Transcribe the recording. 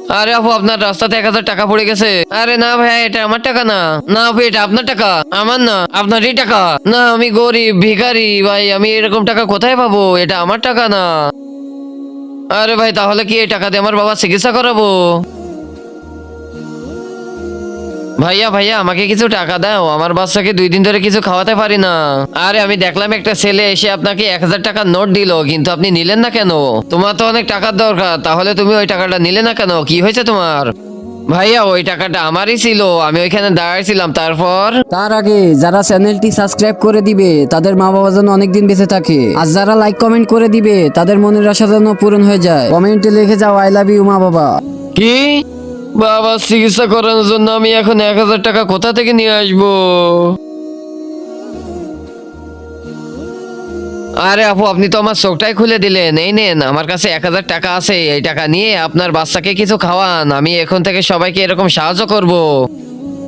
আরে আপু, আপনার রাস্তাতে 1,000 টাকা পড়ে গেছে। আরে না ভাই, এটা আমার টাকা না। না আপু, এটা আপনার টাকা, আমার না, আপনারই টাকা। না, আমি গরিব ভিখারি ভাই, আমি এরকম টাকা কোথায় পাবো? এটা আমার টাকা না। আরে ভাই, তাহলে কি এই টাকা দিয়ে আমার বাবা চিকিৎসা করাবো? ভাইয়া ভাইয়া, আমাকে কিছু টাকা দাও, আমার বাচ্চাকে 2 দিন ধরে কিছু খাওয়াতে পারি না। আরে আমি দেখলাম একটা ছেলে এসে আপনাকে 1,000 টাকার নোট দিল, কিন্তু আপনি নিলেন না কেন? তোমার তো অনেক টাকার দরকার, তাহলে তুমি ওই টাকাটা নিলে না কেন? কি হয়েছে তোমার? ভাইয়া, ওই টাকাটা আমারই ছিল, আমি ওইখানে দাঁড়াইছিলাম। তারপর তার আগে যারা চ্যানেলটি সাবস্ক্রাইব করে দিবে তাদের মা বাবা যেন অনেকদিন বেঁচে থাকে, আর যারা লাইক কমেন্ট করে দিবে তাদের মনের আশা যেন পূরণ হয়ে যায়। কমেন্টে লিখে যাও আই লাভ ইউ মা বাবা। কি? বাবার চিকিৎসা করানোর জন্য আমি এখন 1,000 টাকা কোথা থেকে নিয়ে আসবো? আরে আপু, আপনি তো আমার চোখটাই খুলে দিলেন। এই নেন, আমার কাছে 1,000 টাকা আছে, এই টাকা নিয়ে আপনার বাচ্চাকে কিছু খাওয়ান, আমি এখন থেকে সবাইকে এরকম সাহায্য করব।